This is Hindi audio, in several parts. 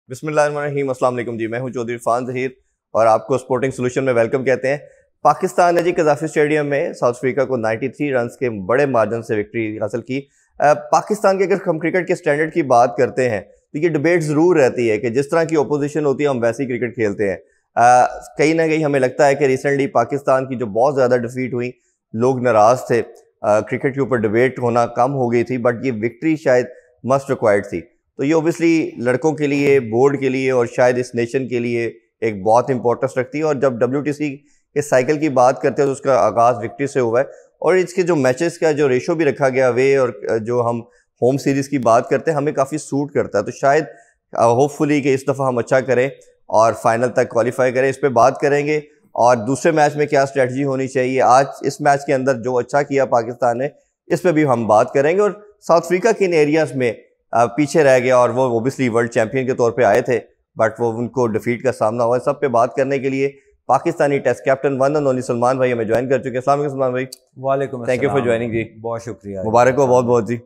बिस्मिल्लाहिर्रहमानिर्रहीम, अस्सलाम वालेकुम जी। मैं हूं चौधरी इरफान ज़हीर और आपको स्पोर्टिंग सोल्यूशन में वेलकम कहते हैं। पाकिस्तान ने जी कज़ाफ़ी स्टेडियम में साउथ अफ्रीका को 93 रन्स के बड़े मार्जिन से विक्ट्री हासिल की। पाकिस्तान के अगर हम क्रिकेट के स्टैंडर्ड की बात करते हैं तो ये डिबेट ज़रूर रहती है कि जिस तरह की ओपोजिशन होती है हम वैसे ही क्रिकेट खेलते हैं। कहीं ना कहीं हमें लगता है कि रिसेंटली पाकिस्तान की जो बहुत ज़्यादा डिफीट हुई, लोग नाराज़ थे, क्रिकेट के ऊपर डिबेट होना कम हो गई थी, बट ये विक्ट्री शायद मस्ट रिक्वायर्ड थी। तो ये ओबियसली लड़कों के लिए, बोर्ड के लिए और शायद इस नेशन के लिए एक बहुत इंपॉर्टेंस रखती है। और जब WTC के साइकिल की बात करते हैं तो उसका आगाज़ विक्ट्री से हुआ है और इसके जो मैचेस का जो रेशो भी रखा गया वे और जो हम होम सीरीज़ की बात करते हैं हमें काफ़ी सूट करता है। तो शायद होपफुली कि इस दफ़ा हम अच्छा करें और फाइनल तक क्वालिफाई करें, इस पर बात करेंगे। और दूसरे मैच में क्या स्ट्रेटजी होनी चाहिए, आज इस मैच के अंदर जो अच्छा किया पाकिस्तान ने, इस पर भी हम बात करेंगे। और साउथ अफ्रीका के इन एरियाज़ में पीछे रह गया और वो ओबियसली वर्ल्ड चैंपियन के तौर पे आए थे, बट वो उनको डिफीट का सामना हुआ। सब पे बात करने के लिए Pakistani test captain one and only Salman भाई हमें ज्वाइन कर चुके हैं। अस्सलाम वालेकुम सलमान भाई। वालेकुम अस्सलाम। थैंक यू फॉर ज्वाइनिंग जी। बहुत शुक्रिया, मुबारक हो बहुत बहुत जी।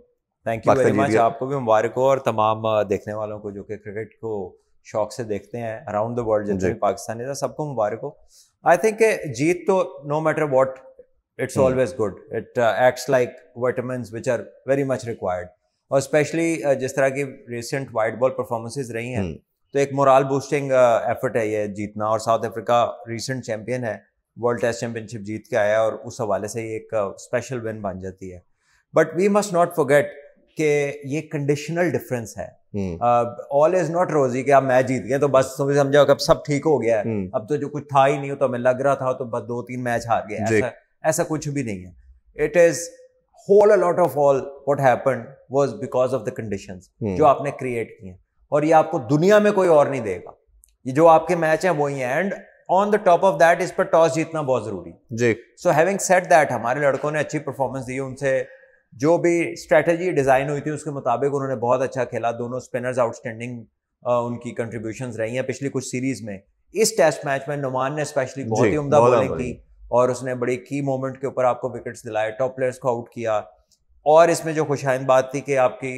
Thank you very much. आपको भी मुबारक हो और तमाम देखने वालों को जो कि क्रिकेट को शौक से देखते हैं अराउंड द वर्ल्ड, जितने भी पाकिस्तानी था सबको मुबारक हो। आई थिंक जीत तो no matter what it's always good, it acts like vitamins which are very much required. और स्पेशली जिस तरह की रिसेंट वाइट बॉल परफॉर्मेंसेज रही हैं तो एक मोरल बूस्टिंग एफर्ट है ये जीतना। और साउथ अफ्रीका रिसेंट चैंपियन है, वर्ल्ड टेस्ट चैंपियनशिप जीत के आया और उस हवाले से ये एक स्पेशल विन बन जाती है। But we must not forget कि ये कंडीशनल डिफरेंस है। ऑल इज नॉट रोजी कि आप मैच जीत गए तो बस तुम्हें समझो कि अब सब ठीक हो गया है, अब तो जो कुछ था ही नहीं, तो हमें लग रहा था तो बस 2-3 मैच हार गए, ऐसा कुछ भी नहीं है। It is whole a lot of all what happened was because of the conditions जो आपने क्रिएट किए, और ये आपको दुनिया में कोई और नहीं देगा। ये जो आपके मैच हैं वही हैं, and on the top of that इस पर टॉस जीतना बहुत जरूरी जी। सो हैविंग सेड दैट, हमारे लड़कों ने अच्छी परफॉर्मेंस दी, उनसे जो भी स्ट्रेटेजी डिजाइन हुई थी उसके मुताबिक उन्होंने बहुत अच्छा खेला। दोनों स्पिनर्स आउटस्टैंडिंग उनकी कंट्रीब्यूशंस रही हैं पिछली कुछ सीरीज में। इस टेस्ट मैच में नुमान ने स्पेशली बहुत ही उम्दा बॉलिंग की और उसने बड़ी की मोमेंट के ऊपर आपको विकेट्स दिलाए, टॉप प्लेयर्स को आउट किया। और इसमें जो खुशाइन बात थी कि आपकी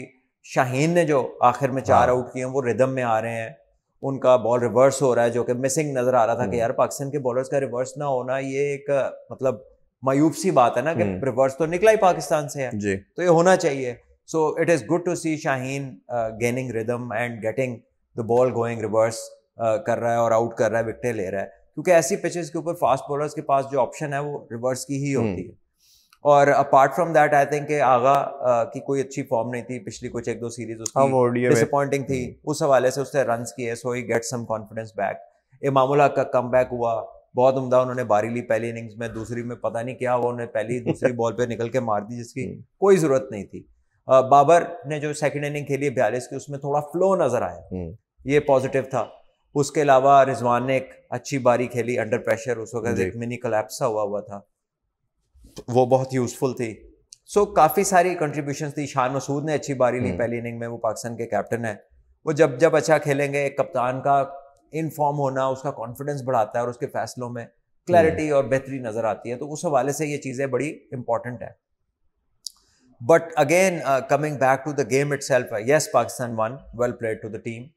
शाहीन ने जो आखिर में 4 आउट किए वो रिदम में आ रहे हैं, उनका बॉल रिवर्स हो रहा है जो कि मिसिंग नजर आ रहा था कि यार पाकिस्तान के बॉलर्स का रिवर्स ना होना ये एक मतलब मायूब सी बात है ना कि रिवर्स तो निकला ही पाकिस्तान से है जी, तो ये होना चाहिए। So it is good to see Shaheen gaining rhythm and getting the ball going reverse कर रहा है और आउट कर रहा है, विकेटें ले रहा है, क्योंकि ऐसी पिचेस के ऊपर फास्ट बॉलर्स के पास जो ऑप्शन है वो रिवर्स की ही होती है। और apart from that I think Agha की कोई अच्छी फॉर्म नहीं थी पिछली कुछ 1-2 सीरीज उसकी डिसअपॉइंटिंग थी, उस हवाले से उसने रन्स किए, सो ही get some confidence back. Imamul Haq का कमबैक हुआ, बहुत उम्दा, उन्होंने बारी ली पहली इनिंग्स में, दूसरी में पता नहीं क्या हुआ, उन्होंने पहली दूसरी बॉल पे निकल के मार दी जिसकी कोई जरूरत नहीं थी। बाबर ने जो सेकंड इनिंग खेली 42 की, उसमें थोड़ा फ्लो नजर आया, ये पॉजिटिव था। उसके अलावा रिजवान ने एक अच्छी बारी खेली अंडर प्रेशर, उस वक्त एक मिनी कोलैप्स हुआ था, वो बहुत यूजफुल थी। सो काफ़ी सारी कंट्रीब्यूशंस थी। शान मसूद ने अच्छी बारी ली पहली इनिंग में, वो पाकिस्तान के कैप्टन है, वो जब अच्छा खेलेंगे, कप्तान का इन फॉर्म होना उसका कॉन्फिडेंस बढ़ाता है और उसके फैसलों में क्लैरिटी और बेहतरी नजर आती है, तो उस हवाले से ये चीज़ें बड़ी इंपॉर्टेंट है। But again coming back to the game itself, yes Pakistan won, well played to the team,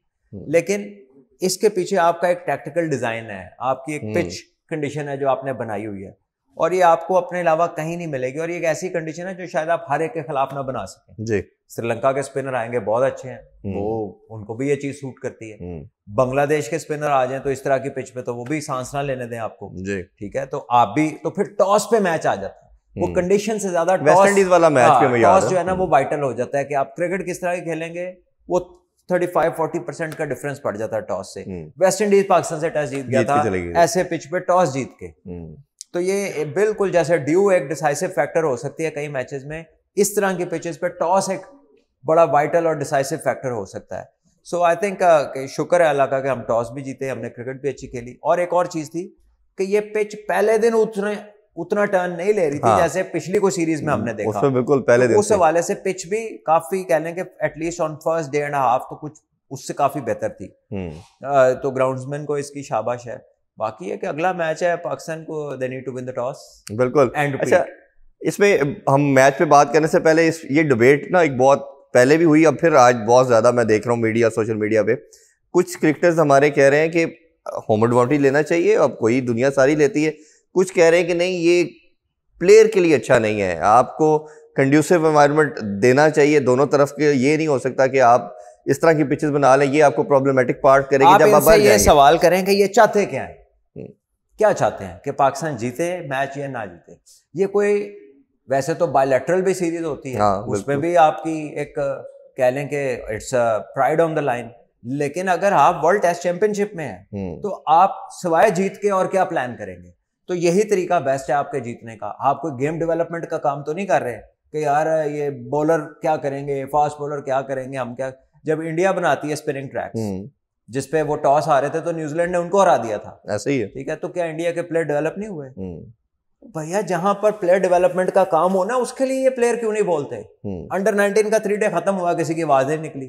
लेकिन इसके पीछे आपका एक टैक्टिकल डिजाइन है, आपकी एक पिच कंडीशन है जो आपने बनाई हुई है, और ये आपको अपने अलावा कहीं नहीं मिलेगी। और ये एक ऐसी कंडीशन है जो शायद आप हर एक के खिलाफ ना बना सकें जी। श्रीलंका के स्पिनर आएंगे बहुत अच्छे हैं, वो उनको भी ये चीज सूट करती है। बांग्लादेश के स्पिनर आ जाएं तो इस तरह की पिच पे तो वो भी सांस ना लेने दें आपको जी, ठीक है। तो आप भी तो फिर टॉस पे मैच आ जाता है, वो कंडीशन से ज्यादा वेस्ट इंडीज वाला मैच पे टॉस जो है ना वो वाइटल हो जाता है कि आप क्रिकेट किस तरह की खेलेंगे, वो 35-40% का डिफरेंस पड़ जाता है टॉस से। वेस्ट इंडीज पाकिस्तान से टेस्ट जीत गया था ऐसे पिच पे टॉस जीत के, तो ये बिल्कुल जैसे ड्यू एक डिसाइसिव फैक्टर हो सकती है कई मैचेस में, इस तरह के पिचेस पे टॉस एक बड़ा वाइटल और डिसाइसिव फैक्टर हो सकता है। सो आई थिंक शुक्र है अल्लाह का कि हम टॉस भी जीते, हमने क्रिकेट भी अच्छी खेली। और एक और चीज थी कि ये पिच पहले दिन उतना टर्न नहीं ले रही थी जैसे पिछली कोई सीरीज में हमने देखा, उसमें बिल्कुल पहले दिन उस हवाले से पिच भी काफी कह लें कि at least on first day and half तो कुछ उससे काफी बेहतर थी। तो ग्राउंड्समैन को इसकी शाबाश है। बाकी है कि अगला मैच है पाकिस्तान को, they need to win the toss बिल्कुल। अच्छा, इसमें हम मैच पे बात करने से पहले ये डिबेट ना एक बहुत पहले भी हुई, अब फिर आज बहुत ज्यादा मैं देख रहा हूँ मीडिया, सोशल मीडिया पे कुछ क्रिकेटर्स हमारे कह रहे हैं कि होम एडवांटेज लेना चाहिए, अब कोई दुनिया सारी लेती है, कुछ कह रहे हैं कि नहीं ये प्लेयर के लिए अच्छा नहीं है, आपको कंड्यूसिव एनवायरनमेंट देना चाहिए दोनों तरफ के। ये नहीं हो सकता कि आप इस तरह की पिचेस बना लें, ये आपको प्रॉब्लमेटिक पार्ट करेगी जब आप ये सवाल करें कि ये चाहते क्या है, क्या चाहते हैं कि पाकिस्तान जीते मैच या ना जीते। ये कोई वैसे तो बायलैटरल भी सीरीज होती है, उसमें भी आपकी एक कह लें कि it's pride on the line, लेकिन अगर आप वर्ल्ड टेस्ट चैंपियनशिप में हैं तो आप सिवाय जीत के और क्या प्लान करेंगे। तो यही तरीका बेस्ट है आपके जीतने का। आप कोई गेम डेवलपमेंट का काम तो नहीं कर रहे कि यार ये बॉलर क्या करेंगे, फास्ट बॉलर क्या करेंगे, हम क्या। जब इंडिया बनाती है स्पिनिंग ट्रैक्स जिसपे वो टॉस हारे थे तो न्यूजीलैंड ने उनको हरा दिया था, ऐसे ही है, ठीक है। तो क्या इंडिया के प्लेयर डेवलप नहीं हुए? भैया जहां पर प्लेयर डेवलपमेंट का काम हो ना, उसके लिए ये प्लेयर क्यों नहीं बोलते? अंडर 19 का 3 डे खत्म हुआ, किसी की आवाज नहीं निकली,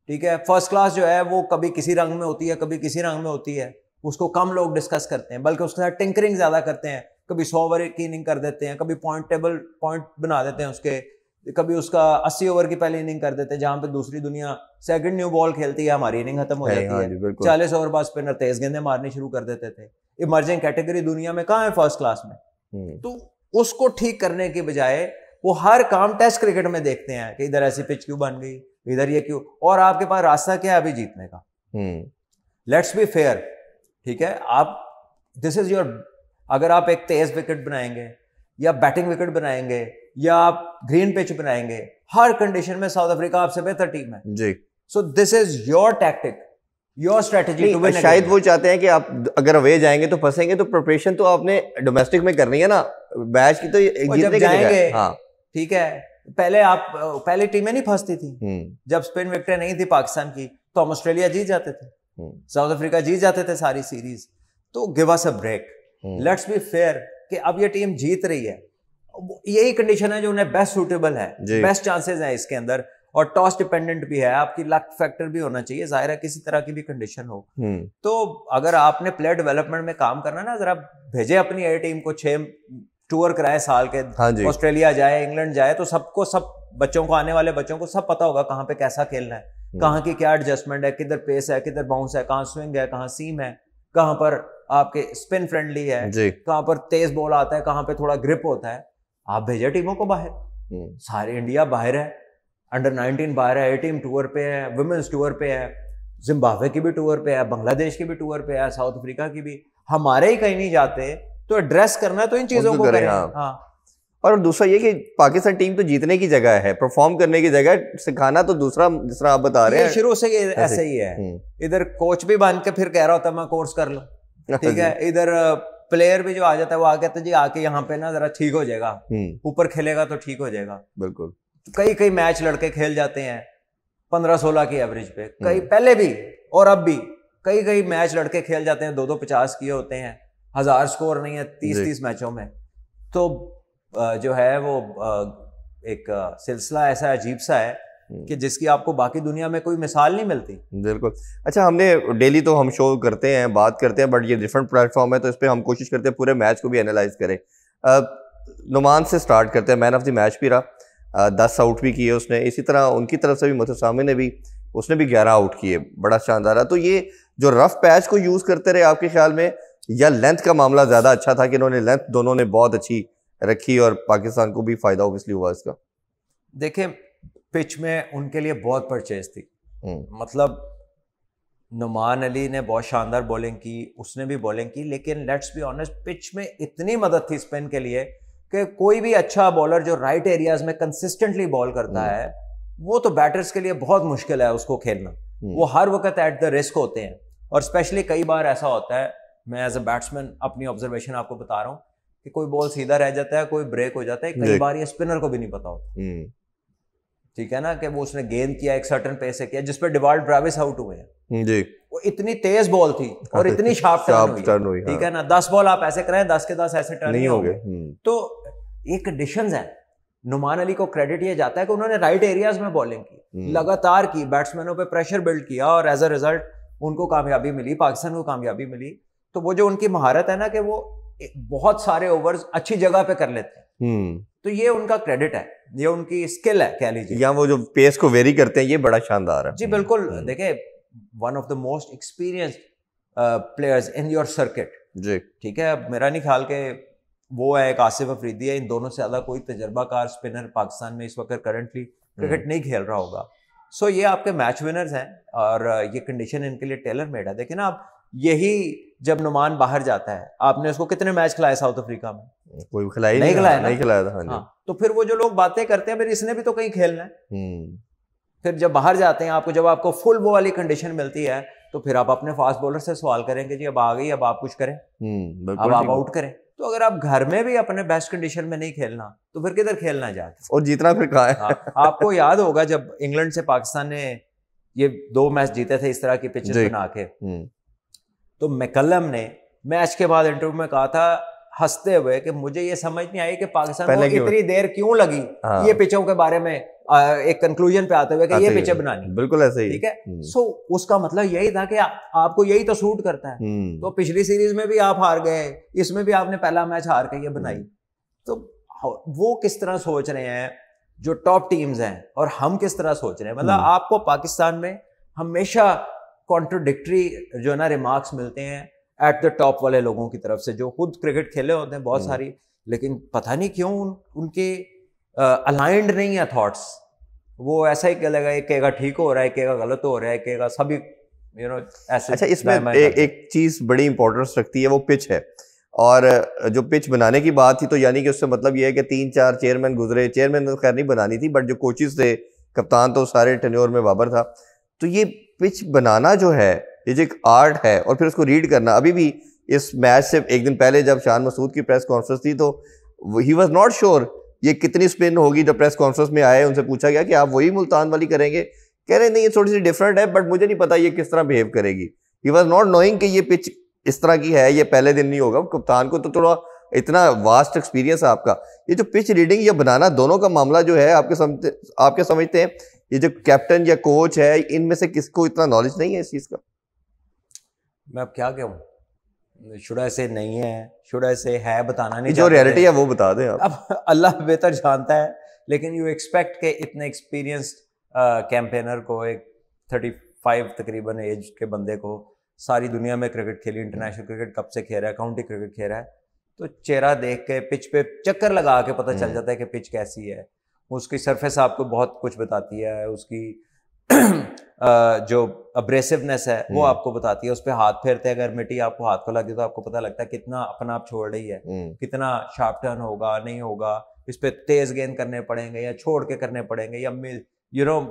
ठीक है। फर्स्ट क्लास जो है वो कभी किसी रंग में होती है, कभी किसी रंग में होती है, उसको कम लोग डिस्कस करते हैं, बल्कि उसके साथ टिंकरिंग ज्यादा करते हैं। कभी 100 ओवर की इनिंग कर देते हैं, कभी पॉइंट बना देते हैं उसके, कभी उसका 80 ओवर की पहली इनिंग कर देते हैं, जहां पे दूसरी दुनिया सेकंड न्यू बॉल खेलती है, हमारी इनिंग खत्म हो जाती है। 40 ओवर बाद स्पिनर तेज गेंदें मारनी शुरू कर देते थे। इमर्जिंग कैटेगरी दुनिया में कहाँ है फर्स्ट क्लास में? तो उसको ठीक करने के बजाय वो हर काम टेस्ट क्रिकेट में देखते हैं कि इधर ऐसी पिच क्यों बन गई, इधर ये क्यों, और आपके पास रास्ता क्या है अभी जीतने का? लेट्स बी फेयर, ठीक है। आप दिस इज योर, अगर आप एक तेज विकेट बनाएंगे या बैटिंग विकेट बनाएंगे या आप ग्रीन पिच बनाएंगे, हर कंडीशन में साउथ अफ्रीका आपसे बेहतर टीम है जी। So this is your tactic, your strategy to win. शायद वो चाहते हैं कि आप अगर अवे जाएंगे तो फंसेंगे, तो प्रिपरेशन तो आपने डोमेस्टिक में करनी है ना, मैच की तो जीतने की जाएंगे। हाँ ठीक है, पहले टीमें नहीं फंसती थी, जब स्पिन विकेटें नहीं थी पाकिस्तान की तो हम ऑस्ट्रेलिया जीत जाते थे, साउथ अफ्रीका जीत जाते थे सारी सीरीज। तो give us a break, let's be fair कि अब ये टीम जीत रही है, यही कंडीशन है जो उन्हें बेस्ट सूटेबल है, बेस्ट चांसेस हैं इसके अंदर, और टॉस डिपेंडेंट भी है, आपकी लक फैक्टर भी होना चाहिए, जाहिर है किसी तरह की भी कंडीशन हो। तो अगर आपने प्लेयर डेवलपमेंट में काम करना ना, जरा भेजे अपनी ए टीम को, 6 टूर कराए साल के, ऑस्ट्रेलिया जाए, इंग्लैंड जाए, तो सबको, सब बच्चों को, आने वाले बच्चों को सब पता होगा कहाँ पे कैसा खेलना है, कहाँ की क्या एडजस्टमेंट है, किधर पेस है, किधर बाउंस है, कहाँ स्विंग है, कहाँ सीम है, कहाँ पर आपके स्पिन फ्रेंडली है, कहाँ पर तेज बॉल आता है, कहाँ पे थोड़ा ग्रिप होता है। आप भेजे टीमों को बाहर, सारे इंडिया बाहर है, अंडर 19 बाहर है, ए टीम टूर पे है, वुमेन्स टूर पे है, जिम्बाब्वे की भी टूर पे है, बांग्लादेश की भी टूर पे है, साउथ अफ्रीका की भी। हमारे ही कहीं नहीं जाते, तो एड्रेस करना है तो इन चीजों को करें। हाँ। और दूसरा ये कि पाकिस्तान टीम तो जीतने की जगह है, परफॉर्म करने की जगह, सिखाना तो दूसरा, जिस तरह आप बता रहे हैं शुरू से ऐसे ही है। इधर कोच भी बन के फिर कह रहा होता मैं कोर्स कर लूं, ठीक है। इधर प्लेयर भी जो आ जाता है वो आ कहता है जी आके यहाँ पे ना जरा ठीक हो जाएगा, ऊपर खेलेगा तो ठीक हो जाएगा। बिल्कुल, कई मैच लड़के खेल जाते हैं 15-16 की एवरेज पे, कई पहले भी और अब भी कई मैच लड़के खेल जाते हैं 2-2 50 किए होते हैं, 1000 स्कोर नहीं है 30 मैचों में। तो जो है वो एक सिलसिला ऐसा अजीब सा है कि जिसकी आपको बाकी दुनिया में कोई मिसाल नहीं मिलती। बिल्कुल। अच्छा, हमने डेली तो हम शो करते हैं, बात करते हैं, बट ये डिफरेंट प्लेटफॉर्म है तो इस पर हम कोशिश करते हैं पूरे मैच को भी एनालाइज करें। नुमान से स्टार्ट करते हैं, मैन ऑफ द मैच भी रहा, 10 आउट भी किए उसने, इसी तरह उनकी तरफ से भी मुतसामी ने भी, उसने भी 11 आउट किए, बड़ा शानदार है। तो ये जो रफ पैच को यूज करते रहे आपके ख्याल में, या लेंथ का मामला ज्यादा अच्छा था कि इन्होंने लेंथ दोनों ने बहुत अच्छी रखी और पाकिस्तान को भी फायदा ऑब्वियसली हुआ इसका? देखिए, पिच में उनके लिए बहुत परचेज थी, मतलब नुमान अली ने बहुत शानदार बॉलिंग की, उसने भी बॉलिंग की, लेकिन लेट्स बी ऑनेस्ट पिच में इतनी मदद थी स्पिन के लिए कि कोई भी अच्छा बॉलर जो राइट एरियाज में कंसिस्टेंटली बॉल करता है वो तो बैटर्स के लिए बहुत मुश्किल है उसको खेलना, वो हर वक्त एट द रिस्क होते हैं। और स्पेशली कई बार ऐसा होता है, मैं एज अ बैट्समैन अपनी ऑब्जर्वेशन आपको बता रहा हूँ कि कोई बॉल सीधा रह जाता है, कोई ब्रेक हो जाता है, कई बार ये स्पिनर को भी नहीं पता होता, ठीक है ना, कि वो उसने गेंद किया एक सर्टेन पेस से किया, जिसपे डिवाल्ड ब्रेविस आउट हुए हैं जी। वो इतनी तेज बॉल थी और इतनी शार्प टर्न हुई, ठीक है ना। 10 बॉल आप ऐसे कराएं, 10 के 10 ऐसे टर्न नहीं हो गए। तो ये कंडीशंस है। नुमान अली को क्रेडिट ये जाता है कि उन्होंने राइट एरियाज में बॉलिंग की, लगातार की, बैट्समैनों पे प्रेशर बिल्ड किया और एज अ रिजल्ट उनको कामयाबी मिली, पाकिस्तान को कामयाबी मिली। तो वो जो उनकी महारत है ना कि वो बहुत सारे ओवर्स अच्छी जगह पे कर लेते हैं, तो ये उनका क्रेडिट है, ये उनकी स्किल है कह लीजिए, या वो जो पेस को वेरी करते हैं, ये बड़ा शानदार है जी। बिल्कुल, देखिए one of the most experienced players in your circuit जी, ठीक है। अब मेरा नहीं ख्याल के वो है एक आसिफ अफरीदी है, इन दोनों से ज़्यादा कोई तजर्बाकार स्पिनर पाकिस्तान में इस वक्त करंटली क्रिकेट नहीं खेल रहा होगा। सो ये आपके मैच विनर्स हैं और ये कंडीशन इनके लिए टेलर मेड है। देखिए ना आप, यही जब नुमान बाहर जाता है, आपने उसको कितने मैच खिलाए साउथ अफ्रीका में? कोई खिलाया नहीं खिलाया, नहीं खिलाया था। हाँ जी। हाँ, तो फिर वो जो लोग बातें करते हैं, फिर इसने भी तो कहीं खेलना है। फिर जब बाहर जाते हैं आपको, जब आपको फुल वो वाली कंडीशन मिलती है, तो फिर आप अपने फास्ट बॉलर से सवाल करेंगे जी अब आ गई, अब आप कुछ करें, अब आप आउट करें। तो अगर आप घर में भी अपने बेस्ट कंडीशन में नहीं खेलना, तो फिर किधर खेलना जाके, और जीतना फिर कहाँ है? हाँ, आपको याद होगा जब इंग्लैंड से पाकिस्तान ने ये 2 मैच जीते थे इस तरह की पिचेस बना के, तो मैकलम ने मैच के बाद इंटरव्यू में कहा था हंसते हुए कि मुझे ये समझ नहीं आई कि पाकिस्तान को इतनी देर क्यों लगी ये पिचों के बारे में एक कंक्लूजन पे आते हुए कि ये पिचें बनानी। बिल्कुल ऐसे ही, ठीक है। सो उसका मतलब यही था कि आपको यही तो सूट करता है। तो पिछली सीरीज में भी आप हार गए, इसमें भी आपने पहला मैच हार के ये बनाई। तो वो किस तरह सोच रहे हैं जो टॉप टीम्स हैं, और हम किस तरह सोच रहे हैं? मतलब आपको पाकिस्तान में हमेशा कॉन्ट्रोडिक्टरी जो है ना रिमार्क्स मिलते हैं एट द टॉप वाले लोगों की तरफ से, जो खुद क्रिकेट खेले होते हैं बहुत सारी, लेकिन पता नहीं क्यों उनके अलाइंड नहीं है थॉट्स। वो ऐसा ही कहेगा, एक कहेगा ठीक हो रहा है, एक कहेगा गलत हो रहा है, एक कहेगा सभी ऐसे। अच्छा, इसमें एक चीज बड़ी इंपॉर्टेंस रखती है, वो पिच है। और जो पिच बनाने की बात थी, तो यानी कि उससे मतलब ये है कि 3-4 चेयरमैन गुजरे, चेयरमैन तो खैर नहीं बनानी थी, बट जो कोचेस थे, कप्तान तो सारे टेन्योर में बाबर था। तो ये पिच बनाना जो है, ये जो एक आर्ट है, और फिर उसको रीड करना। अभी भी इस मैच से एक दिन पहले जब शान मसूद की प्रेस कॉन्फ्रेंस थी, तो ही वॉज नॉट श्योर ये कितनी स्पिन होगी। जब प्रेस कॉन्फ्रेंस में आए, उनसे पूछा गया कि आप वही मुल्तान वाली करेंगे, कह रहे नहीं ये थोड़ी सी डिफरेंट है, बट मुझे नहीं पता ये किस तरह बिहेव करेगी। ही वॉज नॉट नोइंग कि ये पिच इस तरह की है, ये पहले दिन नहीं होगा। कप्तान को तो थोड़ा इतना वास्ट एक्सपीरियंस है आपका। ये जो पिच रीडिंग या बनाना, दोनों का मामला जो है, आपके समझते हैं ये जो कैप्टन या कोच है, इनमें से किसको इतना नॉलेज नहीं है इस चीज का? मैं अब क्या कहूँ, शुड आई से नहीं है, शुड आई से है, बताना नहीं, जो रियलिटी है वो बता दें आप। अब अल्लाह बेहतर जानता है, लेकिन यू एक्सपेक्ट के इतने एक्सपीरियंस्ड कैंपेनर को, एक 35 तकरीबन एज के बंदे को, सारी दुनिया में क्रिकेट खेली, इंटरनेशनल क्रिकेट कब से खेल रहा है, काउंटी क्रिकेट खेल रहा है, तो चेहरा देख के, पिच पे चक्कर लगा के पता चल जाता है कि पिच कैसी है। उसकी सरफेस आपको बहुत कुछ बताती है, उसकी जो अब्रेसिवनेस है वो आपको बताती है। उस पर हाथ फेरते हैं, अगर मिट्टी आपको हाथ को लगे तो आपको पता लगता है कितना अपना आप छोड़ रही है, कितना शार्प टर्न होगा, नहीं होगा, इस पे तेज गेंद करने पड़ेंगे या छोड़ के करने पड़ेंगे, या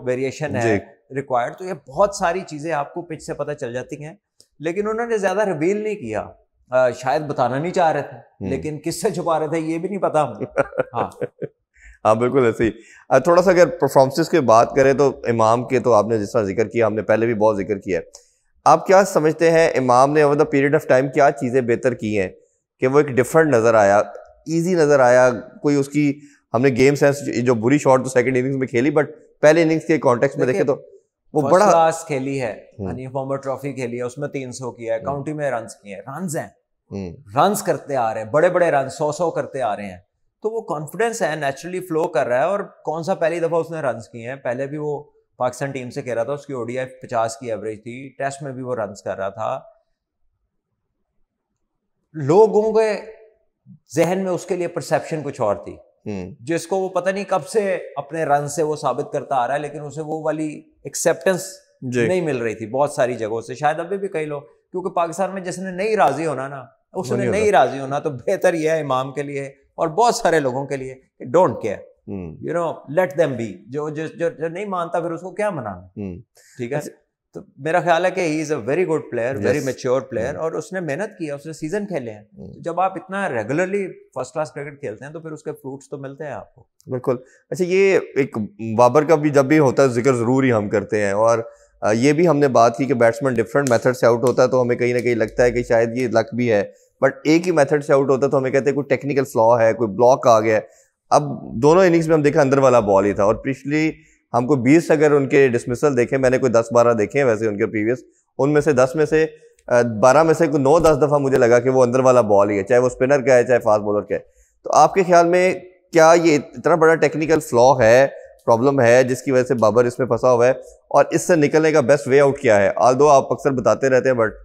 वेरिएशन है रिक्वायर्ड। तो ये बहुत सारी चीजें आपको पिच से पता चल जाती हैं, लेकिन उन्होंने ज्यादा रिवील नहीं किया। शायद बताना नहीं चाह रहे थे, लेकिन किससे छुपा रहे थे ये भी नहीं पता हमें। हाँ बिल्कुल ऐसे ही। थोड़ा सा अगर परफॉर्मेंसेस की बात करें, तो इमाम के तो आपने जिस तरह जिक्र किया, हमने पहले भी बहुत जिक्र किया है। आप क्या समझते हैं इमाम ने over the period of time क्या चीज़ें बेहतर की हैं कि वो एक डिफरेंट नज़र आया, ईजी नज़र आया? कोई उसकी, हमने गेम सेंस जो बुरी शॉट तो सेकंड इनिंग्स में खेली, बट पहले इनिंग्स के कॉन्टेक्स्ट में देखे तो वो बड़ा क्लास खेली है। हनीफ मोहम्मद ट्रॉफी खेली है, उसमें 300 किया है, काउंटी में रन किए हैं, रन हैं, रन करते आ रहे हैं, बड़े बड़े रन 100 करते आ रहे हैं। तो वो कॉन्फिडेंस है, नेचुरली फ्लो कर रहा है। और कौन सा पहली दफा उसने रन किए हैं, पहले भी वो पाकिस्तान टीम से कह रहा था, उसकी ओडीआई 50 की एवरेज थी, टेस्ट में भी वो रन कर रहा था। लोगों के जहन में उसके लिए परसेप्शन कुछ और थी, जिसको वो पता नहीं कब से अपने रन से वो साबित करता आ रहा है, लेकिन उसे वो वाली एक्सेप्टेंस नहीं मिल रही थी बहुत सारी जगहों से। शायद अभी भी कई लोग, क्योंकि पाकिस्तान में जिसने नहीं राजी होना ना, उसने नहीं राजी होना, तो बेहतर यह है इमाम के लिए और बहुत सारे लोगों के लिए, don't care, let them be. जो नहीं मानता फिर उसको क्या मनाना, ठीक है। तो मेरा ख्याल है कि he is a very good player, very mature player, और उसने मेहनत की है, उसने सीजन खेले हैं। तो जब आप इतना रेगुलरली फर्स्ट क्लास क्रिकेट खेलते हैं, तो फिर उसके फ्रूट्स तो मिलते हैं आपको। बिल्कुल। अच्छा, ये एक बाबर का भी जब भी होता है जिक्र जरूर ही हम करते हैं, और ये भी हमने बात की कि बैट्समैन डिफरेंट मेथड से आउट होता है, तो हमें कहीं ना कहीं लगता है कि शायद ये लक भी है, बट एक ही मेथड से आउट होता है तो हमें कहते हैं कोई टेक्निकल फ्लॉ है, कोई ब्लॉक आ गया। अब दोनों इनिंग्स में हम देखा अंदर वाला बॉल ही था, और पिछली हमको 20 अगर उनके डिसमिसल देखे, मैंने कोई 10-12 देखे हैं वैसे उनके प्रीवियस, उनमें से 10 में से 12 में से 9-10 दफ़ा मुझे लगा कि वो अंदर वाला बॉल ही है, चाहे वो स्पिनर का है चाहे फास्ट बॉलर का है। तो आपके ख्याल में क्या ये इतना बड़ा टेक्निकल फ्लॉ है, प्रॉब्लम है जिसकी वजह से बाबर इसमें फंसा हुआ है, और इससे निकलने का बेस्ट वे आउट क्या है? आल्दो आप अक्सर बताते रहते हैं, बट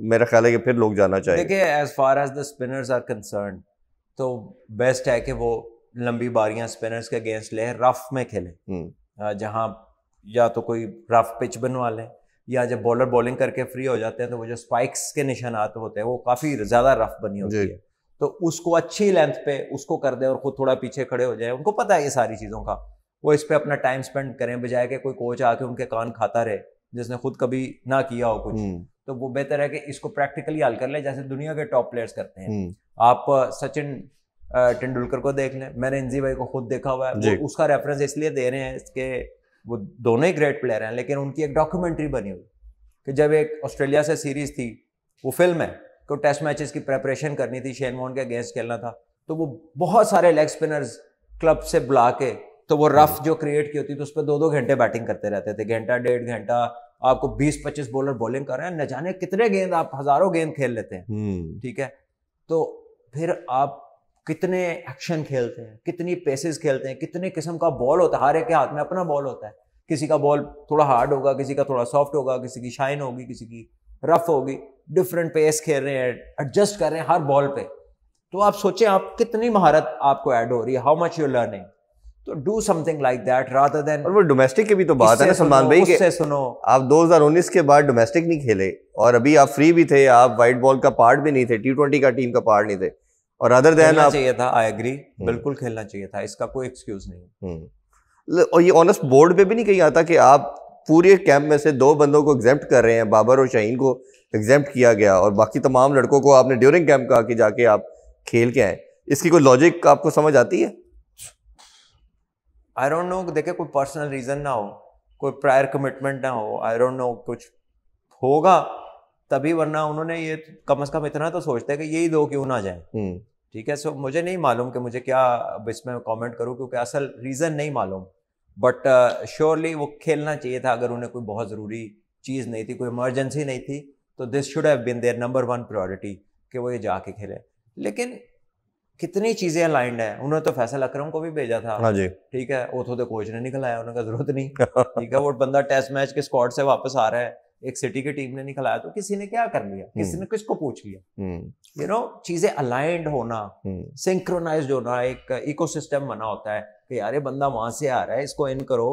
मेरा ख्याल है कि फिर लोग जानना चाहिए। देखिए, as far as the spinners are concerned, तो बेस्ट है कि वो लंबी बारियां स्पिनर्स के अगेंस्ट ले, रफ में खेले, जहां या तो कोई रफ पिच बनवा लें, या जब बॉलर बॉलिंग करके फ्री हो जाते हैं तो वो जो स्पाइक्स के निशानात होते हैं वो काफी ज्यादा रफ बनी होती है, तो उसको अच्छी लेंथ पे उसको कर दे और खुद थोड़ा पीछे खड़े हो जाए। उनको पता है ये सारी चीजों का, वो इस पे अपना टाइम स्पेंड करें, बजाय के कोई कोच आके उनके कान खाता रहे जिसने खुद कभी ना किया हो कुछ। तो वो बेहतर है कि इसको प्रैक्टिकली हल कर ले, जैसे दुनिया के टॉप प्लेयर्स करते हैं। आप सचिन तेंदुलकर को देख लें, मैंने इंजी भाई को खुद देखा हुआ है, वो उसका रेफरेंस इसलिए दे रहे हैं इसके वो दोनों ही ग्रेट प्लेयर हैं, लेकिन उनकी एक डॉक्यूमेंट्री बनी हुई कि जब एक ऑस्ट्रेलिया से सीरीज थी, वो फिल्म है कि टेस्ट मैचेस की प्रेपरेशन करनी थी, शेन वॉर्न के अगेंस्ट खेलना था, तो वो बहुत सारे लेग स्पिनर्स क्लब से बुला के, तो वो रफ जो क्रिएट की होती तो उस पर 2-2 घंटे बैटिंग करते रहते थे, घंटा 1.5 घंटा। आपको 20-25 बॉलर बॉलिंग कर रहे हैं, न जाने कितने गेंद, आप हजारों गेंद खेल लेते हैं, ठीक है। तो फिर आप कितने एक्शन खेलते हैं, कितनी पेसेस खेलते हैं, कितने किस्म का बॉल होता है, हर एक के हाथ में अपना बॉल होता है। किसी का बॉल थोड़ा हार्ड होगा, किसी का थोड़ा सॉफ्ट होगा, किसी की शाइन होगी, किसी की रफ होगी, डिफरेंट पेस खेल रहे हैं, एडजस्ट कर रहे हैं हर बॉल पे। तो आप सोचें आप कितनी महारत आपको ऐड हो रही है, हाउ मच यू लर्निंग। तो do something like that rather than. और वो डोमेस्टिक की भी तो बात है ना सलमान भाई, उससे सुनो, आप 2019 के बाद डोमेस्टिक नहीं खेले और अभी आप फ्री भी थे, आप वाइट बॉल का पार्ट भी नहीं थे, T20 का टीम का पार्ट नहीं थे, और अदर देन आप चाहिए था। आई एग्री, बिल्कुल खेलना चाहिए था, इसका कोई एक्सक्यूज नहीं। और ये ऑनेस्ट बोर्ड पे भी नहीं कहीं आता कि आप पूरे कैंप में से 2 बंदों को एग्जेम्प्ट कर रहे हैं, बाबर और शाहीन को एग्जेम्प्ट किया गया, और बाकी तमाम लड़कों को आपने ड्यूरिंग कैंप कहा कि जाके आप खेल के आए। इसकी कोई लॉजिक आपको समझ आती है? आई डोंट नो, देखिए कोई पर्सनल रीजन ना हो, कोई प्रायर कमिटमेंट ना हो, आई डोंट नो, कुछ होगा तभी, वरना उन्होंने ये कम से कम इतना तो सोचते हैं कि यही 2 क्यों ना जाए, ठीक है। सो मुझे नहीं मालूम कि मुझे क्या अब इसमें कमेंट करूं, क्योंकि असल रीज़न नहीं मालूम, बट श्योरली वो खेलना चाहिए था। अगर उन्हें कोई बहुत ज़रूरी चीज़ नहीं थी, कोई इमरजेंसी नहीं थी, तो this should have been their number 1 priority कि वो ये जाके खेले। लेकिन कितनी चीज़ें अलाइंड है, उन्होंने तो फैसल अकरम को भी भेजा था, हाँ जी, ठीक है, ओथो तो कोच ने निकलाया, उन्होंने कहा जरूरत नहीं, ठीक है। वो बंदा टेस्ट मैच के स्क्वाड से वापस आ रहा है, एक सिटी की टीम ने निकलाया, तो किसी ने क्या कर लिया, किसी ने किसको पूछ लिया, यू नो। चीजें अलाइंड होना, सिंक्रोनाइज्ड होना, एक इकोसिस्टम बना होता है कि यार ये बंदा वहां से आ रहा है, इसको इन करो,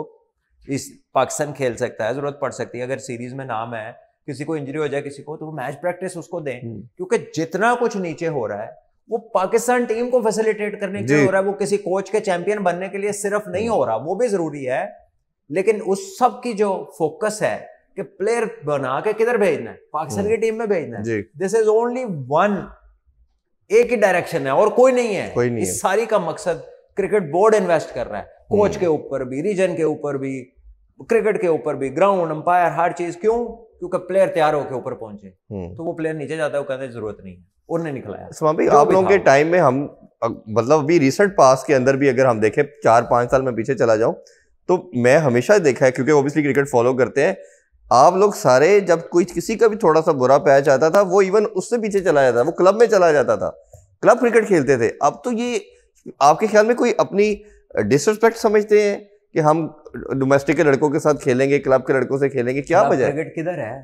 इस पाकिस्तान खेल सकता है, जरूरत पड़ सकती है, अगर सीरीज में नाम है, किसी को इंजरी हो जाए किसी को, तो वो मैच प्रैक्टिस उसको दें, क्योंकि जितना कुछ नीचे हो रहा है वो पाकिस्तान टीम को फैसिलिटेट करने के लिए हो रहा है, वो किसी कोच के चैंपियन बनने के लिए सिर्फ नहीं हो रहा, वो भी जरूरी है, लेकिन उस सब की जो फोकस है कि प्लेयर बना के किधर भेजना है, पाकिस्तान की टीम में भेजना है, दिस इज ओनली वन, एक ही डायरेक्शन है और कोई नहीं है। इस सारी का मकसद क्रिकेट बोर्ड इन्वेस्ट कर रहा है, कोच के ऊपर भी, रीजन के ऊपर भी, क्रिकेट के ऊपर भी, ग्राउंड, अंपायर, हर चीज। क्यों? क्योंकि प्लेयर तैयार होकर ऊपर पहुंचे, तो वो प्लेयर नीचे जाता है, वो कहते हैं जरूरत नहीं है, उन्हें निकलाया। भाई आप लोगों के टाइम में हम, मतलब अभी रिसेंट पास के अंदर भी अगर हम देखें, 4-5 साल में पीछे चला जाऊं, तो मैं हमेशा देखा है, क्योंकि ऑब्वियसली क्रिकेट फॉलो करते हैं, आप लोग सारे, जब कोई किसी का भी थोड़ा सा बुरा पैच आता था, वो इवन उससे पीछे चला जाता था, वो क्लब में चला जाता था, क्लब क्रिकेट खेलते थे। अब तो ये आपके ख्याल में कोई अपनी डिसरिस्पेक्ट समझते हैं कि हम डोमेस्टिक के लड़कों के साथ खेलेंगे, क्लब के लड़कों से खेलेंगे? क्या वजह है? क्रिकेट किधर है?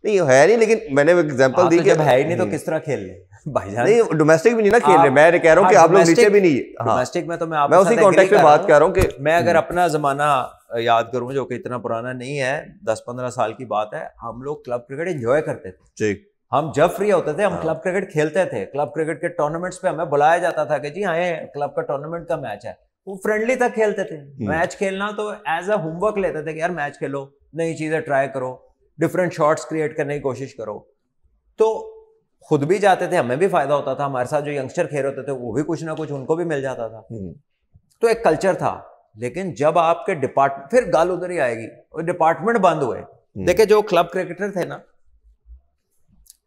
नहीं है नहीं, लेकिन मैंने एग्जांपल दी कि जब है ही नहीं तो किस तरह खेल ले भाईजान। नहीं, डोमेस्टिक भी नहीं ना खेल रहे, मैं कह रहा हूँ कि आप लोग नीचे भी नहीं। डोमेस्टिक में तो मैं उसी कॉन्टेक्स्ट में बात कर रहा हूँ कि मैं अगर अपना जमाना याद करूँ, जो कि इतना पुराना नहीं है, 10-15 साल की बात है, हम लोग क्लब क्रिकेट एंजॉय करते थे। हम जब फ्री होते थे हम क्लब क्रिकेट खेलते थे, क्लब क्रिकेट के टूर्नामेंट्स पे हमें बुलाया जाता था कि जी आए, क्लब का टूर्नामेंट का मैच है, वो फ्रेंडली तक खेलते थे। मैच खेलना तो एज अ होमवर्क लेते थे कि यार मैच खेलो, नई चीजें ट्राई करो, डिफरेंट शॉट्स क्रिएट करने की कोशिश करो। तो खुद भी जाते थे, हमें भी फायदा होता था, हमारे साथ जो यंगस्टर खेल होते थे वो भी कुछ ना कुछ उनको भी मिल जाता था, तो एक कल्चर था। लेकिन जब आपके डिपार्टमेंट, फिर गाल उधर ही आएगी, और डिपार्टमेंट बंद हुए। देखिए जो क्लब क्रिकेटर थे ना,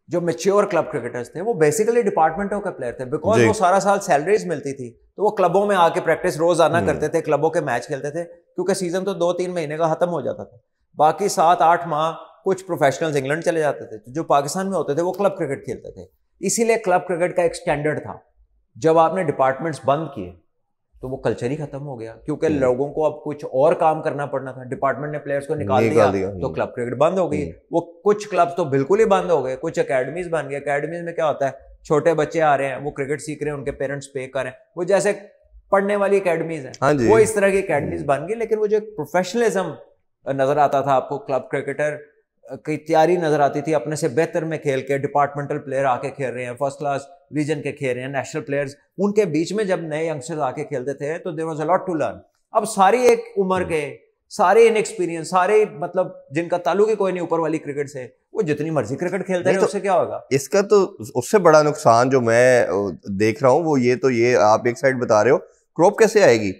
जो मेच्योर क्लब क्रिकेटर्स थे, वो बेसिकली डिपार्टमेंटों के प्लेयर थे, बिकॉज वो सारा साल सैलरीज मिलती थी, तो वो क्लबों में आके प्रैक्टिस रोज आना करते थे, क्लबों के मैच खेलते थे, क्योंकि सीजन तो 2-3 महीने का खत्म हो जाता था, बाकी 7-8 माह कुछ प्रोफेशनल्स इंग्लैंड चले जाते थे, जो पाकिस्तान में होते थे वो क्लब क्रिकेट खेलते थे। इसीलिए क्लब क्रिकेट का एक स्टैंडर्ड था। जब आपने डिपार्टमेंट्स बंद किए, तो वो कल्चर ही खत्म हो गया, क्योंकि लोगों को अब कुछ और काम करना पड़ना था, डिपार्टमेंट ने प्लेयर्स को निकाल दिया तो क्लब क्रिकेट बंद हो गई। वो कुछ क्लब्स तो बिल्कुल ही बंद हो गए, कुछ एकेडमीज बन गए। एकेडमीज में क्या होता है, छोटे बच्चे आ रहे हैं, वो क्रिकेट सीख रहे हैं, उनके पेरेंट्स पे कर रहे हैं, वो जैसे पढ़ने वाली एकेडमीज है, वो इस तरह की एकेडमीज बन गई। लेकिन वो जो प्रोफेशनलिज्म नजर आता था आपको, क्लब क्रिकेटर की तैयारी नजर आती थी, अपने से बेहतर में खेल के, डिपार्टमेंटल प्लेयर आके खेल रहे हैं, फर्स्ट क्लास रीजन के खेल रहे हैं, नेशनल प्लेयर्स, उनके बीच में जब नए यंगस्टर्स आके खेलते थे तो there was a lot to learn. अब सारी एक उम्र के, सारे इनएक्सपीरियंस, सारे मतलब जिनका ताल्लुक ही कोई नहीं ऊपर वाली क्रिकेट से, वो जितनी मर्जी क्रिकेट खेलते हैं, उससे क्या होगा? इसका तो उससे बड़ा नुकसान जो मैं देख रहा हूँ वो ये आप एक साइड बता रहे हो, क्रॉप कैसे आएगी,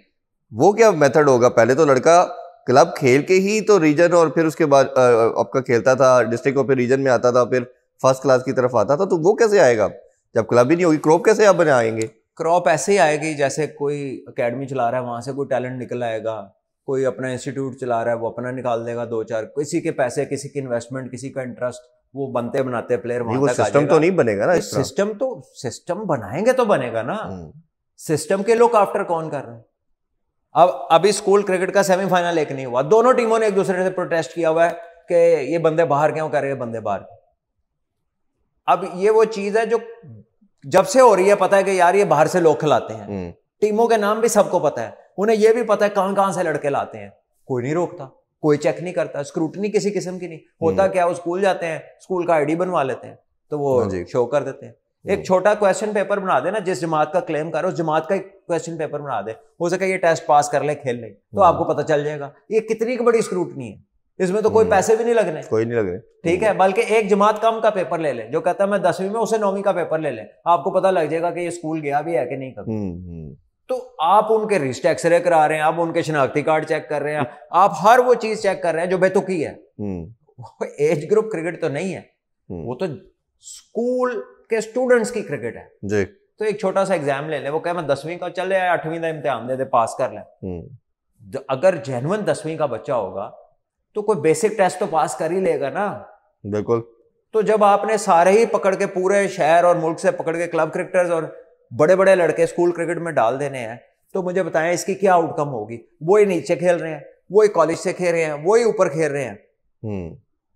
वो क्या मेथड होगा? पहले तो लड़का क्लब खेल के ही तो रीजन, और फिर उसके बाद आपका खेलता था डिस्ट्रिक्ट, और फिर रीजन में आता था, फिर फर्स्ट क्लास की तरफ आता था, तो वो कैसे आएगा जब क्लब ही नहीं होगी? क्रॉप कैसे आप बनाएंगे? क्रॉप ऐसे ही आएगी जैसे कोई एकेडमी चला रहा है, वहां से कोई टैलेंट निकल आएगा, कोई अपना इंस्टीट्यूट चला रहा है, वो अपना निकाल देगा दो चार, किसी के पैसे, किसी की इन्वेस्टमेंट, किसी का इंटरेस्ट, वो बनते बनाते प्लेयर वहां तक आ जाएगा। सिस्टम तो नहीं बनेगा ना? सिस्टम बनाएंगे तो बनेगा ना। सिस्टम के लुक आफ्टर कौन कर रहे हैं? अब अभी स्कूल क्रिकेट का सेमीफाइनल एक नहीं हुआ, दोनों टीमों ने एक दूसरे से प्रोटेस्ट किया हुआ है कि ये बंदे बाहर क्यों कर रहे हैं, बंदे बाहर। अब ये वो चीज है जो जब से हो रही है, पता है कि यार ये बाहर से लोग खिलाते हैं, टीमों के नाम भी सबको पता है, उन्हें ये भी पता है कहां कहां से लड़के लाते हैं, कोई नहीं रोकता, कोई चेक नहीं करता, स्क्रूटनी किसी किस्म की नहीं होता। क्या वो स्कूल जाते हैं, स्कूल का आईडी बनवा लेते हैं, तो वो शो कर देते हैं। एक छोटा क्वेश्चन पेपर बना देना, जिस जमात का क्लेम कर रहे हो, उस जमात का एक क्वेश्चन पेपर बना दे, हो सके ये टेस्ट पास कर ले, खेल ले, तो आपको पता चल जाएगा। ये कितनी बड़ी स्क्रूटनी है, इसमें तो कोई पैसे भी नहीं लगने, कोई नहीं लगने, ठीक है। बल्कि एक जमात कम का पेपर ले ले, जो कहता है मैं 10वीं में, उसे 9वीं का पेपर ले ले, आपको पता लग जाएगा कि ये स्कूल गया भी है कि नहीं कभी। तो आप उनके रिस्ट एक्सरे करा रहे हैं, आप उनके शनाख्ती कार्ड चेक कर रहे हैं, आप हर वो चीज चेक कर रहे हैं जो बेतुकी है। वो एज ग्रुप क्रिकेट तो नहीं है, वो तो स्कूल के स्टूडेंट्स की क्रिकेट है जी। तो एक छोटा सा एग्जाम ले ले, वो कहे मैं 10वीं का चल रहा है, 8वीं का इम्तिहान दे दे, पास कर ले। अगर जेन्युइन 10वीं का बच्चा होगा तो कोई बेसिक टेस्ट तो पास कर ही लेगा ना। बिल्कुल। तो जब आपने सारे ही पकड़ के, पूरे शहर और मुल्क से पकड़ के क्लब क्रिकेटर्स और बड़े बड़े लड़के स्कूल क्रिकेट में डाल देने हैं, तो मुझे बताएं इसकी क्या आउटकम होगी? वो ही नीचे खेल रहे हैं, वो ही कॉलेज से खेल रहे हैं, वो ही ऊपर खेल रहे हैं।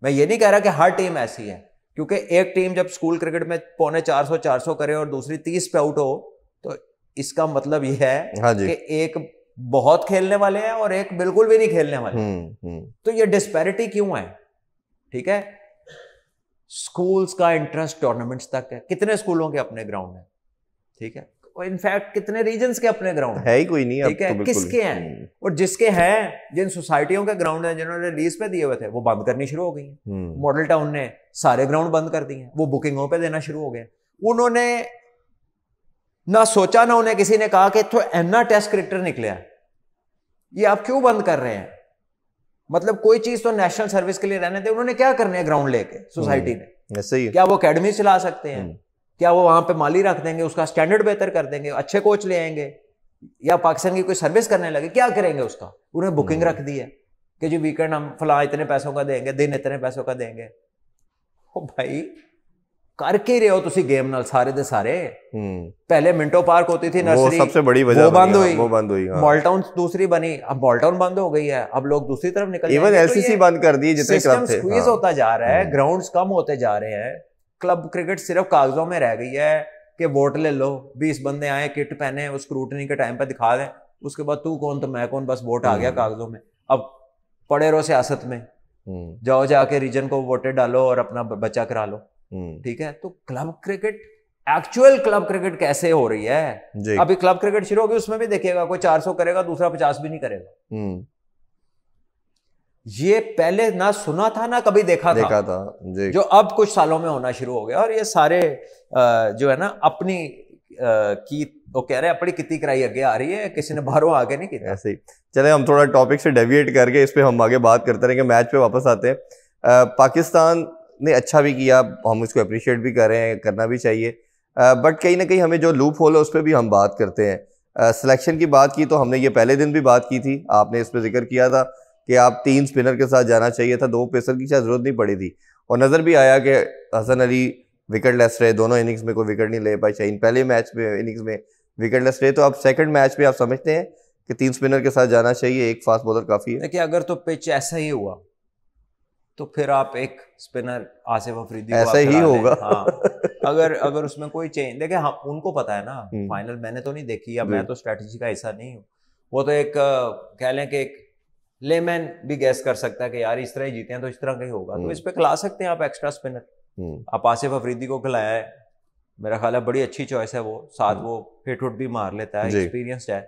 मैं ये नहीं कह रहा कि हर टीम ऐसी है, क्योंकि एक टीम जब स्कूल क्रिकेट में 450 करे और दूसरी 30 पे आउट हो, तो इसका मतलब यह है कि एक बहुत खेलने वाले हैं और एक बिल्कुल भी नहीं खेलने वाले। तो ये डिस्पैरिटी क्यों है? ठीक है, स्कूल्स का इंटरेस्ट टूर्नामेंट्स तक है, कितने स्कूलों के अपने ग्राउंड है, ठीक है, और इनफैक्ट कितने रीजन्स के अपने ग्राउंड है ही कोई नहीं, ठीक है, तो किसके हैं? और जिसके हैं, जिन सोसाइटियों के ग्राउंड हैं जिन्होंने लीज पे दिए हुए थे, वो बंद करनी शुरू हो गई हैं। मॉडल टाउन ने सारे ग्राउंड बंद कर दिए, वो बुकिंगों पे देना शुरू हो गए। उन्होंने ना सोचा, ना उन्हें किसी ने कहा कि तो एना टेस्ट क्रिकेटर निकले, ये आप क्यों बंद कर रहे हैं? मतलब कोई चीज तो नेशनल सर्विस के लिए रहने दे। उन्होंने क्या करने हैं ग्राउंड लेके सोसाइटी ने? ऐसे ही क्या वो अकेडमी चला सकते हैं? क्या वो वहां पे माली रख देंगे, उसका स्टैंडर्ड बेहतर कर देंगे, अच्छे कोच ले आएंगे, या पाकिस्तान की कोई सर्विस करने लगे? क्या करेंगे उसका? उन्हें बुकिंग रख दी है कि जी वीकेंड हम फला इतने पैसों का देंगे, दिन इतने पैसों का देंगे। ओ भाई, करके रहे हो तुसी गेम नाल सारे दे सारे। पहले मिंटो पार्क होती थी नर्सरी, सबसे बड़ी वजह वो बंद हुई, मॉल टाउन दूसरी बनी, अब मॉल टाउन बंद हो गई है, अब लोग दूसरी तरफ निकल इवन एलसीसी बंद कर दी, जितने क्लब थे। स्क्वीज होता जा रहा है, ग्राउंड्स कम होते जा रहे हैं, क्लब क्रिकेट सिर्फ कागजों में रह गई है कि वोट ले लो, 20 बंदे आए, किट पहने, उस स्क्रूटनी के टाइम पे दिखा दें, उसके बाद तू कौन तो मैं कौन, बस वोट आ गया कागजों में। अब पड़े रहो सियासत में, जाओ जाके रीजन को वोटे डालो और अपना बचा करा लो, ठीक है। तो club cricket, actual club cricket कैसे हो रही है? अभी क्लब क्रिकेट शुरू होगी, उसमें भी देखिएगा कोई 400 करेगा, दूसरा 50 भी नहीं करेगा। ये पहले ना सुना था ना कभी देखा था जी। जो अब कुछ सालों में होना शुरू हो गया। और ये सारे जो है ना अपनी की वो कह रहे हैं अपनी कितनी कराई आगे आ रही है, किसी ने बाहरों आगे नहीं किया। ऐसे ही चले, हम थोड़ा टॉपिक से डेविएट करके इस पे हम आगे बात करते रहेंगे, मैच पे वापस आते हैं। पाकिस्तान ने अच्छा भी किया, हम इसको अप्रिशिएट भी कर रहे हैं, करना भी चाहिए, बट कहीं ना कहीं हमें जो लूप होल है उस पर भी हम बात करते हैं। सिलेक्शन की बात की तो हमने ये पहले दिन भी बात की थी, आपने इस पर जिक्र किया था कि आप 3 स्पिनर के साथ जाना चाहिए था, 2 पेसर की शायद जरूरत नहीं पड़ी थी। और नज़र भी आया कि हसन अली विकेट लेस रहे, दोनों इनिंग्स में कोई विकेट नहीं ले पाए। शाहीन पहले मैच में इनिंग्स में विकेटलेस रहे, तो आप सेकंड मैच पे आप समझते हैं कि 3 स्पिनर के साथ जाना चाहिए, एक फास्ट बॉलर काफी है? देखिए अगर तो पिच ऐसा ही हुआ तो फिर आप एक स्पिनर आसिफ अफरीदी को ऐसा ही होगा। हाँ, अगर उसमें कोई चेंज, देखिए हम उनको पता है ना, फाइनल मैंने तो नहीं देखी, या मैं तो स्ट्रेटजी का हिस्सा नहीं हूँ, वो तो एक कह लें कि एक लेमैन भी गैस कर सकता है कि यार इस तरह ही जीते हैं तो इस तरह का ही होगा, तो इस पे खिला सकते हैं आप एक्स्ट्रा स्पिनर। आप आसिफ अफरीदी को खिलाया है, मेरा ख्याल है बड़ी अच्छी चॉइस है वो, साथ वो हिट भी मार लेता है, एक्सपीरियंस्ड है,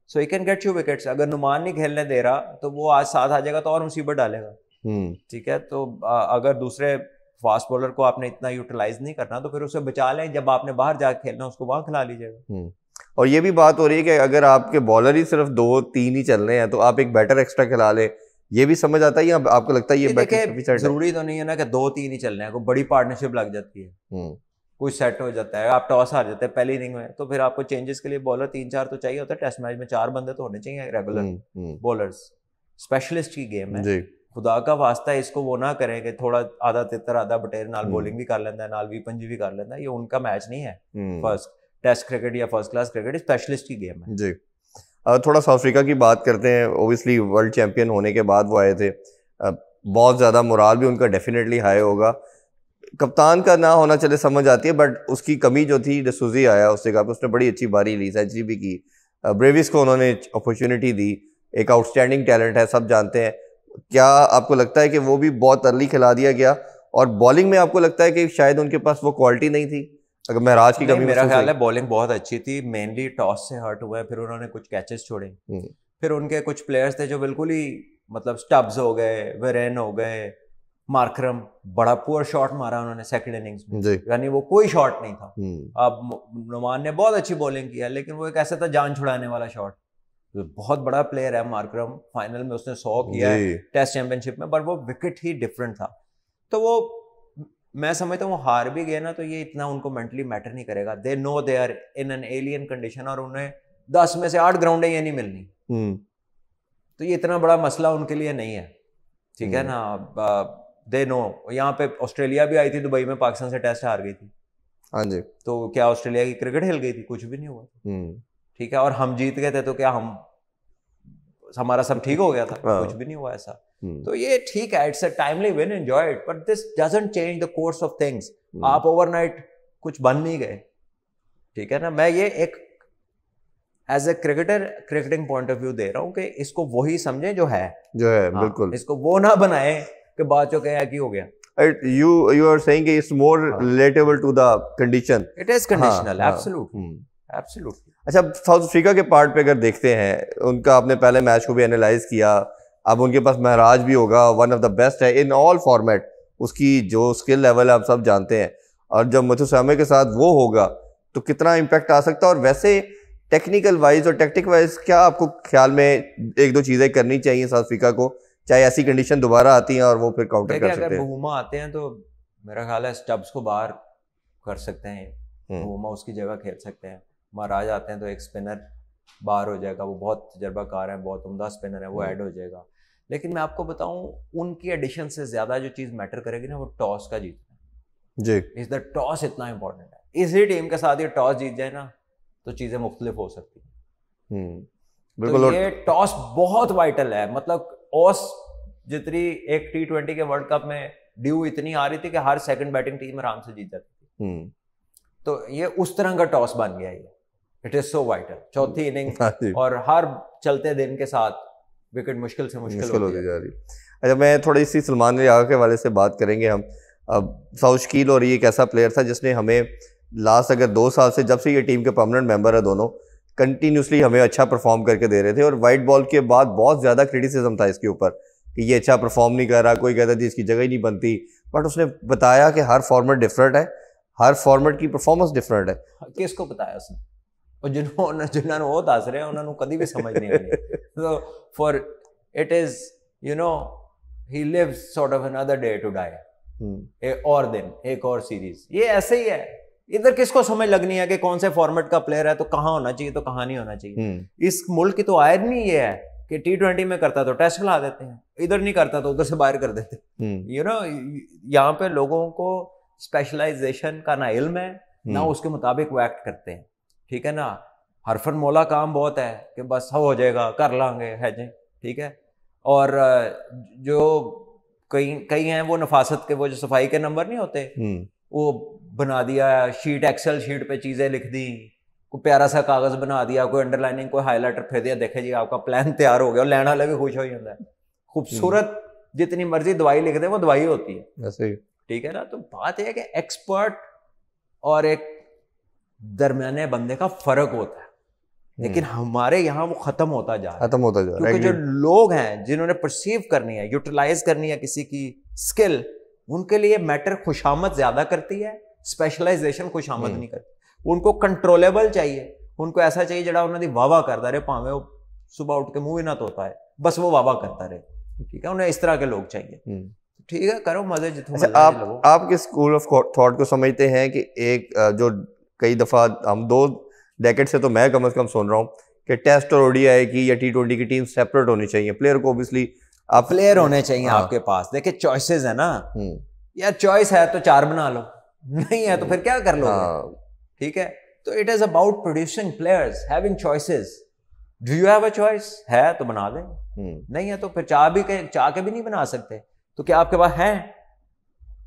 so he can get you wickets. अगर नुमान नहीं खेलने दे रहा तो वो आज साथ आ जाएगा तो और मुसीबत डालेगा, ठीक है। तो अगर दूसरे फास्ट बॉलर को आपने इतना यूटिलाइज नहीं करना तो फिर उसे बचा लें, जब आपने बाहर जाके खेलना उसको वहां खिला लीजिएगा। और ये भी बात हो रही है कि अगर आपके बॉलर ही सिर्फ 2-3 ही चल रहे हैं तो आप एक बैटर एक्स्ट्रा खिला ले, ये भी समझ आता है, या आपको लगता है ये बैटर जरूरी तो नहीं है ना कि 2-3 ही चलने हैं, कोई बड़ी पार्टनरशिप लग जाती है, कुछ सेट हो जाता है, आप टॉस हार जाते हैं पहली इनिंग में, तो फिर आपको चेंजेस के लिए बॉलर 3-4 तो चाहिए होता है। टेस्ट मैच में 4 बंदे तो होने चाहिए रेगुलर बॉलर्स, स्पेशलिस्ट की गेम है, खुदा का वास्ता है इसको वो ना करें कि थोड़ा आधा तितर आधा बटेर नाल बॉलिंग भी कर लेता है, नाल वी-पंजी भी कर लेता है, ये उनका मैच नहीं है। फर्स्ट टेस्ट क्रिकेट या फर्स्ट क्लास क्रिकेट स्पेशलिस्ट की गेम है जी। थोड़ा साउथ अफ्रीका की बात करते हैं। ओबियसली वर्ल्ड चैंपियन होने के बाद वो आए थे, बहुत ज़्यादा मोराल भी उनका डेफिनेटली हाई होगा। कप्तान का ना होना चले समझ आती है, बट उसकी कमी जो थी, डसूजी आया उससे कहा, उसने बड़ी अच्छी बारी ली, सेंचुरी भी की, ब्रेविस को उन्होंने अपॉर्चुनिटी दी, एक आउटस्टैंडिंग टैलेंट है, सब जानते हैं। क्या आपको लगता है कि वो भी बहुत अर्ली खिला दिया गया? और बॉलिंग में आपको लगता है कि शायद उनके पास वो क्वालिटी नहीं थी, अगर महराज की कमी? मेरा ख्याल है बॉलिंग बहुत अच्छी थी, मेनली टॉस से हर्ट हुआ है, फिर उन्होंने कुछ कैचेस छोड़े, फिर उनके कुछ प्लेयर्स थे जो बिल्कुल ही मतलब स्टब्स हो गए, वेरेन हो गए, मार्करम, बड़ा पुअर शॉट मारा उन्होंने सेकंड इनिंग्स में, यानी वो कोई शॉट नहीं था। अब नुमान ने बहुत अच्छी बॉलिंग किया, लेकिन वो एक ऐसा था जान छुड़ाने वाला शॉट, बहुत बड़ा प्लेयर है मार्करम, फाइनल में उसने 100 किया है टेस्ट चैंपियनशिप में, पर वो विकेट ही डिफरेंट था। तो वो मैं समझता हूँ हार भी गए ना तो ये इतना उनको मेंटली मैटर नहीं करेगा, they know they are in an alien condition, और उन्हें 10 में से 8 ग्राउंडें ये नहीं मिलनी, तो ये इतना बड़ा मसला उनके लिए नहीं है, ठीक है ना। दे नो, यहाँ पे ऑस्ट्रेलिया भी आई थी दुबई में, पाकिस्तान से टेस्ट हार गई थी, हाँ जी, तो क्या ऑस्ट्रेलिया की क्रिकेट हिल गई थी? कुछ भी नहीं हुआ, ठीक है। और हम जीत गए थे तो क्या हमारा सब ठीक हो गया था? कुछ भी नहीं हुआ ऐसा। तो ये ठीक है, it's a timely win, enjoy it, but this doesn't change the course of things. आप ओवरनाइट कुछ बन नहीं गए, ठीक है ना। मैं ये एक as a cricketer cricketing point of view दे रहा हूँ कि इसको वही समझे जो है बिल्कुल, इसको वो ना बनाए कि बाद जो क्या हो गया। You are saying it's more relatable to the condition. It is conditional, absolutely, absolutely. अच्छा, साउथ अफ्रीका के पार्ट पे अगर देखते हैं, उनका आपने पहले मैच को भी एनालाइज किया, अब उनके पास महराज भी होगा, वन ऑफ द बेस्ट है इन ऑल फॉर्मेट, उसकी जो स्किल लेवल है आप सब जानते हैं, और जब मथुसामे के साथ वो होगा तो कितना इम्पैक्ट आ सकता है। और वैसे टेक्निकल वाइज और टेक्टिक वाइज क्या आपको ख्याल में 1-2 चीज़ें करनी चाहिए साउथ अफ्रीका को, चाहे ऐसी कंडीशन दोबारा आती हैं और वो फिर काउंटर कर सकते हैं? अगर बहुमा आते हैं तो मेरा ख्याल है स्टब्स को बाहर कर सकते हैं, बहुमा उसकी जगह खेल सकते हैं। महाराज आते हैं तो एक स्पिनर बाहर हो जाएगा, वो बहुत तजर्बाकार है, बहुत उम्दा स्पिनर है, वो ऐड हो जाएगा। लेकिन मैं आपको बताऊं, उनकी एडिशन से ज्यादा जो चीज मैटर करेगी ना, वो टॉस का जीतना जी, इस द टॉस इतना इंपॉर्टेंट है। इसी टीम के साथ ये टॉस जीत जाए ना तो चीजें मुख्तलिफ हो सकती हैं। बिल्कुल, तो ये टॉस बहुत वाइटल है। मतलब ऑस जितनी एक T20 के वर्ल्ड कप में ड्यू इतनी आ रही थी कि हर सेकंड बैटिंग टीम आराम से जीत जाती थी, तो ये उस तरह का टॉस बन गया। ये इट इज सो वाइटल, चौथी इनिंग और हर चलते दिन के साथ विकेट मुश्किल से मुश्किल होती जा रही। अच्छा, मैं थोड़ी सी सलमान रियागा के वाले से बात करेंगे हम। अब साउथ शकील और ये एक ऐसा प्लेयर था जिसने हमें लास्ट अगर 2 साल से, जब से ये टीम के परमानेंट मेंबर है दोनों, कंटिन्यूसली हमें अच्छा परफॉर्म करके दे रहे थे, और वाइट बॉल के बाद बहुत ज़्यादा क्रिटिसिज्म था इसके ऊपर कि ये अच्छा परफॉर्म नहीं कर रहा, कोई कहता थी इसकी जगह ही नहीं बनती, बट उसने बताया कि हर फॉर्मेट डिफरेंट है, हर फॉर्मेट की परफॉर्मेंस डिफरेंट है। किसको बताया उसने? और जिन्होंने वो दस रहे हैं उन्होंने कभी भी समझ नहीं आई। तो for it is you know he lives sort of another day to die, एक और दिन, एक और सीरीज, ये ऐसे ही है। इधर किसको समझ लगनी है कि कौन से फॉर्मेट का प्लेयर है तो कहाँ होना चाहिए तो कहाँ नहीं होना चाहिए। इस मुल्क की तो आयत नहीं ये है कि T20 में करता तो टेस्ट खिला देते हैं, इधर नहीं करता तो उधर से बाहर कर देते। यू नो, यहाँ पे लोगों को स्पेशलाइजेशन का ना इल्म है ना उसके मुताबिक वो एक्ट करते हैं, ठीक है ना। हरफनमौला काम बहुत है कि बस हो जाएगा, कर लांगे, है जी, ठीक है। और जो कई हैं वो नफासत के, वो जो सफाई के नंबर नहीं होते, वो बना दिया शीट, एक्सेल शीट पे चीजें लिख दी, कोई प्यारा सा कागज बना दिया, कोई अंडरलाइनिंग, कोई हाईलाइटर फेर दिया, देखे जी आपका प्लान तैयार हो गया, और लैंड वाला भी खुश हो जाता है। खूबसूरत जितनी मर्जी दवाई लिख दे वो दवाई होती है, ठीक है ना। तो बात यह है कि एक्सपर्ट और एक दरमियाने बंदे का फर्क होता है, लेकिन हमारे यहाँ वो खत्म होता जा रहा है, क्योंकि जो लोग हैं जिन्होंने परसीव करनी है, यूटिलाइज करनी है किसी की स्किल, उनके लिए मैटर खुशामद ज्यादा करती है, स्पेशलाइजेशन खुशामद नहीं करती। उनको कंट्रोलेबल चाहिए, उनको ऐसा चाहिए जड़ा उन्होंने वाह करता रहे, भावे वो सुबह उठ के मुंह ही ना धोता है, बस वो वाह करता रहे, ठीक है। उन्हें इस तरह के लोग चाहिए, ठीक है, करो मजे जितना। आप किस स्कूल ऑफ थॉट को समझते हैं कि एक जो कई दफा हम 2 डेकेड से तो मैं कम से कम सुन रहा हूँ कि टेस्ट और ओडीआई की या T20 की टीम सेपरेट होनी चाहिए, प्लेयर को ऑब्वियसली आप प्लेयर होने चाहिए आपके पास। देखिए चॉइसेस है ना यार, चॉइस है तो 4 बना लो, नहीं है तो फिर क्या कर लो, ठीक है। तो it is about producing players, having choices. Do you have a choice? है तो बना दे, नहीं है तो फिर चाह के भी नहीं बना सकते। तो क्या आपके पास है?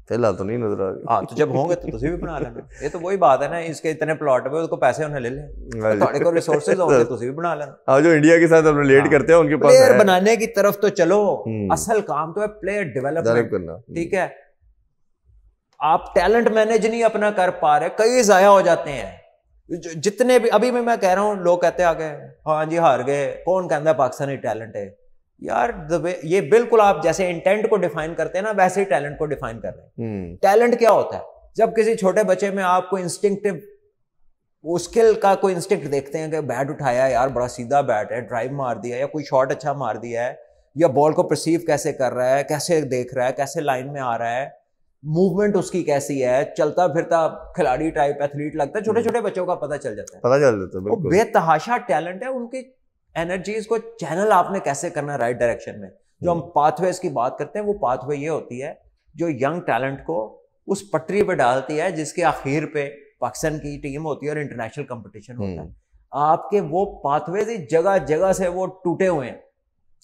फिलहाल तो नहीं नजर आ रहा। हाँ, तो जब होंगे तो तुझे भी बना लेना। ये तो वही बात है ना, इसके इतने प्लॉट पे उसको पैसे उन्हें ले ले, थोड़े को रिसोर्सेज होंगे तुझे भी बना लेना। हाँ, जो इंडिया के साथ हम रिलेट करते हैं उनके पास प्लेयर बनाने की तरफ तो चलो, असल काम तो है प्लेयर डेवलपमेंट करना, ठीक है। आप टैलेंट मैनेज नहीं अपना कर पा रहे, कई जाया हो जाते हैं। जितने भी अभी मैं कह रहा हूँ, लोग कहते आ गए हाँ जी हार गए, कौन कहता है पाकिस्तानी टैलेंट है यार। ये बिल्कुल आप जैसे इंटेंट को डिफाइन करते हैं ना, वैसे ही टैलेंट को डिफाइन कर रहे हैं। टैलेंट क्या होता है? जब किसी छोटे बच्चे में आपको इंस्टिंक्टिव वो स्किल का कोई इंस्टिंक्ट देखते हैं कि बैट उठाया यार, बड़ा सीधा बैट है, ड्राइव मार दिया, या कोई शॉट अच्छा मार दिया है, या बॉल को परसीव कैसे कर रहा है, कैसे देख रहा है, कैसे लाइन में आ रहा है, मूवमेंट उसकी कैसी है, चलता फिरता खिलाड़ी टाइप एथलीट लगता है। छोटे छोटे बच्चों का पता चल जाता है, वो बेतहाशा टैलेंट है। उनकी एनर्जीज को चैनल आपने कैसे करना है राइट डायरेक्शन में। जो हम पाथवेज की बात करते हैं, वो पाथवे ये होती है जो यंग टैलेंट को उस पटरी पे डालती है जिसके आखिर पे पाकिस्तान की टीम होती है और इंटरनेशनल कंपटीशन होता है। आपके वो पाथवेज जगह जगह से वो टूटे हुए हैं,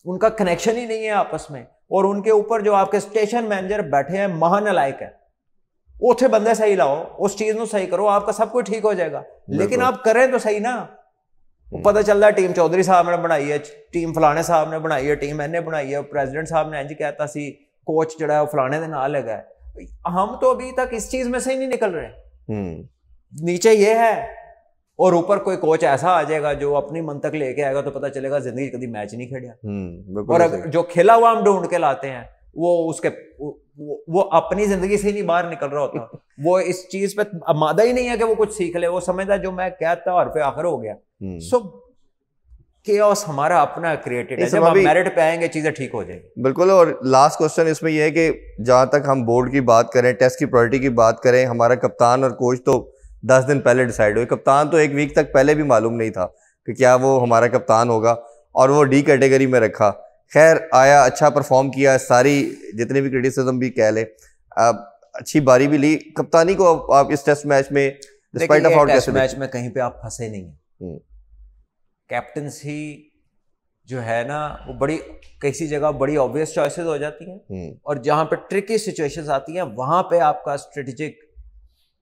उनका कनेक्शन ही नहीं है आपस में, और उनके ऊपर जो आपके स्टेशन मैनेजर बैठे हैं महानालायक है। उठे बंदे सही लाओ, उस चीज को सही करो, आपका सब कुछ ठीक हो जाएगा। लेकिन आप करें तो सही ना। पता चल रहा है टीम चौधरी साहब ने बनाई है, टीम फलाने साहब ने बनाई है, टीम मैंने बनाई है, प्रेसिडेंट साहब ने इंज कहता सी, कोच जड़ा है वो फलाने दे नाल लगा है। हम तो अभी तक इस चीज में से ही नहीं निकल रहे। नीचे ये है और ऊपर कोई कोच ऐसा आ जाएगा जो अपनी मन तक लेके आएगा, तो पता चलेगा जिंदगी कभी मैच नहीं खेड़ा। और अगर जो खेला हुआ हम ढूंढ के लाते हैं, वो उसके वो अपनी जिंदगी से ही नहीं बाहर निकल रहा होता। वो इस चीज पे मादा ही नहीं है कि वो कुछ सीख ले, वो समझदा जो मैं कहता और पे आखिर हो गया। सो केओस हमारा अपना क्रिएटेड है, जब हम मेरिट पे आएंगे चीजें ठीक हो जाएगी। बिल्कुल। और लास्ट क्वेश्चन इसमें यह है कि जहां तक हम बोर्ड की बात करें, टेस्ट की प्रायोरिटी की बात करें, हमारा कप्तान और कोच तो 10 दिन पहले डिसाइड हुए। कप्तान तो 1 वीक तक पहले भी मालूम नहीं था कि क्या वो हमारा कप्तान होगा, और वो डी कैटेगरी में रखा। खैर आया, अच्छा परफॉर्म किया, सारी जितनी भी क्रिटिसिज्म भी कह ले, अच्छी बारी भी ली। कप्तानी को आप इस टेस्ट मैच में डिस्पाइट ऑफ आउट कैसे मैच में कहीं पे आप फंसे नहीं है। कैप्टनसी जो है ना, वो बड़ी किसी जगह बड़ी ऑब्वियस चॉइसेस हो जाती हैं, और जहां पे ट्रिकी सिचुएशंस आती हैं वहां पे आपका स्ट्रेटेजिक,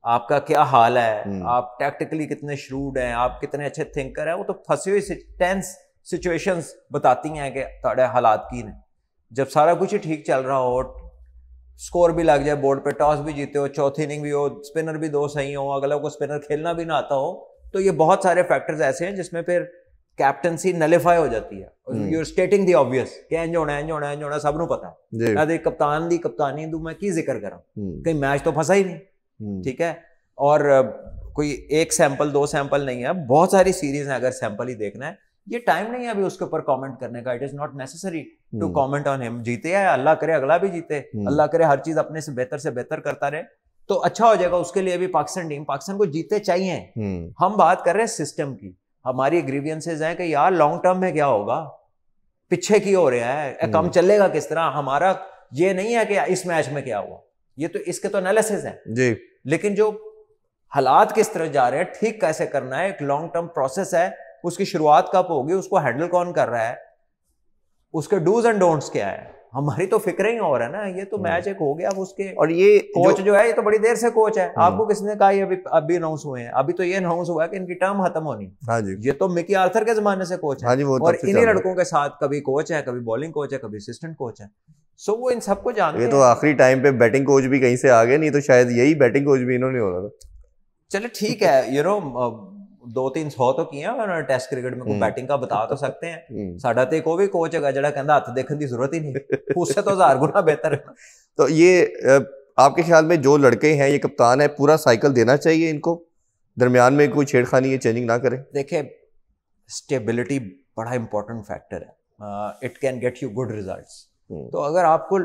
आपका क्या हाल है, आप टैक्टिकली कितने श्रूड हैं, आप कितने अच्छे थिंकर हैं, वो तो फंसी हुई टेंस सिचुएशंस बताती हैं कि ਤੁਹਾਡੇ हालात की ने। जब सारा कुछ ही ठीक चल रहा हो, स्कोर भी लग जाए बोर्ड पे, टॉस भी जीते हो, चौथी इनिंग भी हो, स्पिनर भी 2 सही हो, अगला को स्पिनर खेलना भी ना आता हो, तो ये बहुत सारे फैक्टर्स ऐसे हैं जिसमें फिर कैप्टनसी नलिफाई हो जाती है। You are stating the obvious कि इंज होना इंज होना इंज होना, सब नूं पता है। मैं कप्तान दी कप्तानी दूं, मैं की जिक्र करा, कहीं मैच तो फंसा ही नहीं, ठीक है। और कोई 1 सैंपल 2 सैंपल नहीं है, बहुत सारी सीरीज है। अगर सैंपल ही देखना है, ये टाइम नहीं है अभी उसके ऊपर कमेंट करने का। It is not necessary to comment on him. जीते है, अल्लाह करे अगला भी जीते, अल्लाह करे हर चीज अपने से बेहतर करता रहे, तो अच्छा हो जाएगा उसके लिए भी। पाकिस्तान को जीते चाहिए। हम बात कर रहे हैं सिस्टम की। हमारी ग्रीवियंसेस हैं कि यार लॉन्ग टर्म में क्या होगा, पीछे की हो रहा है, कम चलेगा किस तरह। हमारा ये नहीं है कि इस मैच में क्या हुआ, ये तो इसके तो एनालिसिस है जी, लेकिन जो हालात किस तरह जा रहे हैं, ठीक कैसे करना है, एक लॉन्ग टर्म प्रोसेस है। उसकी शुरुआत कब होगी, उसको हैंडल कौन कर रहा है, उसके डूज एंड डोंट्स क्या है। हमारी तो फिक्र ही हो रहा है ना, ये तो मैच एक हो गया, अब उसके और ये कोच जो है ये तो बड़ी देर से कोच है, आपको किसने कहा ये अभी अनाउंस हुए हैं? अभी तो ये अनाउंस हुआ है कि इनकी टर्म खत्म होनी। हाँ जी, ये तो मिकी आर्थर के जमाने से कोच है। हाँ जी, वो और इन्हीं लड़कों के साथ कभी कोच है, कभी बॉलिंग कोच है, कभी असिस्टेंट कोच है। सो वो इन सबको जानते हैं। ये तो आखिरी टाइम पे बैटिंग कोच भी कहीं से आ गए, नहीं तो शायद यही बैटिंग कोच भी इन्होंने होना था। चलो ठीक है, 2-3 तो किया उन्होंने टेस्ट क्रिकेट में, को बैटिंग का बता तो सकते हैं। साडा ते को भी कोच है जड़ा कहंदा हाथ देखने की जरूरत ही नहीं, उससे तो 1000 गुना बेहतर है। तो ये आपके ख्याल में जो लड़के हैं, ये कप्तान है, पूरा साइकिल देना चाहिए इनको, दरमियान में कोई छेड़खानी या चेंजिंग ना करें? देखिए, स्टेबिलिटी बड़ा इंपॉर्टेंट फैक्टर है, it can get you good results. तो अगर आपको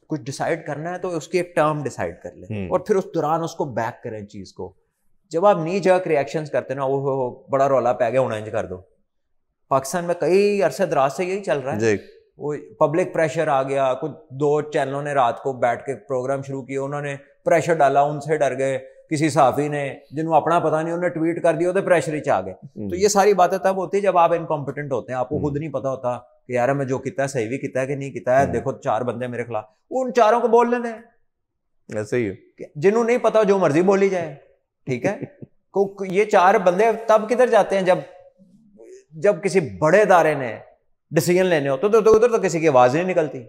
कुछ डिसाइड करना है तो उसकी एक टर्म डिसाइड कर ले और फिर उस दौरान उसको बैक करें चीज को। जब आप नी जर्क रिएक्शंस करते ना, वो बड़ा रौला पै गया, इंज कर दो। पाकिस्तान में कई अरसे दराज से यही चल रहा है, वो पब्लिक प्रेशर आ गया। कुछ 2 चैनलों ने रात को बैठ के प्रोग्राम शुरू किए, उन्होंने प्रेशर डाला, उनसे डर गए। किसी सहाफी ने जिन्होंने अपना पता नहीं, उन्होंने ट्वीट कर दिया तो प्रेशर ही आ गए। तो ये सारी बातें तब होती है जब आप इनकॉम्पिटेंट होते हैं, आपको खुद नहीं पता होता कि यार मैं जो किया सही भी किया कि नहीं किया है। देखो 4 बंदे मेरे खिलाफ, उन चारों को बोलने दें, ऐसे ही जिन्होंने नहीं पता जो मर्जी बोली जाए, ठीक है। ये 4 बंदे तब किधर जाते हैं जब किसी बड़े इदारे ने डिसीजन लेने होते तो उधर तो किसी की आवाज नहीं निकलती,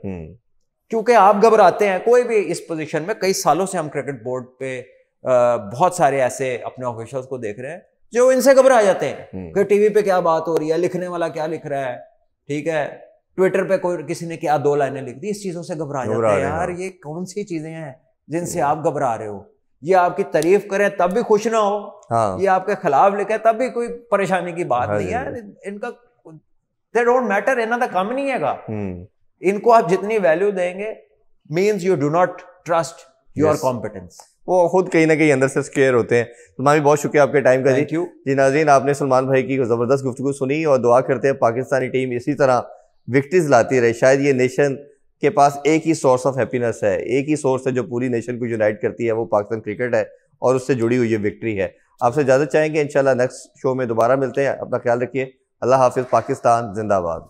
क्योंकि आप घबराते हैं। कोई भी इस पोजीशन में, कई सालों से हम क्रिकेट बोर्ड पे बहुत सारे ऐसे अपने ऑफिशियल्स को देख रहे हैं जो इनसे घबरा जाते हैं कि टीवी पे क्या बात हो रही है, लिखने वाला क्या लिख रहा है, ठीक है, ट्विटर पे कोई किसी ने क्या 2 लाइनें लिख दी, इस चीजों से घबरा जाते हैं। यार ये कौन सी चीजें हैं जिनसे आप घबरा रहे हो? ये आपकी तारीफ करें तब भी खुश ना हो, हाँ। ये आपके खिलाफ लिखे तब भी कोई परेशानी की बात नहीं है। इनका दे डोंट मैटर, इन्हों का काम नहीं हैगा। इनको आप जितनी वैल्यू देंगे means you do not trust your competence. वो खुद कहीं ना कहीं अंदर से स्केयर होते हैं। सलमान भी बहुत शुक्रिया आपके टाइम का जी नाज़रीन, आपने सलमान भाई की जबरदस्त गुफ्तगू सुनी और दुआ करते हैं पाकिस्तानी टीम इसी तरह विक्ट्रीज लाती रहे। शायद ये नेशन के पास एक ही सोर्स ऑफ हैप्पीनेस है, एक ही सोर्स है जो पूरी नेशन को यूनाइट करती है, वो पाकिस्तान क्रिकेट है और उससे जुड़ी हुई ये विक्ट्री है। आपसे इजाजत चाहेंगे, इंशाल्लाह नेक्स्ट शो में दोबारा मिलते हैं। अपना ख्याल रखिए, अल्लाह हाफिज, पाकिस्तान जिंदाबाद।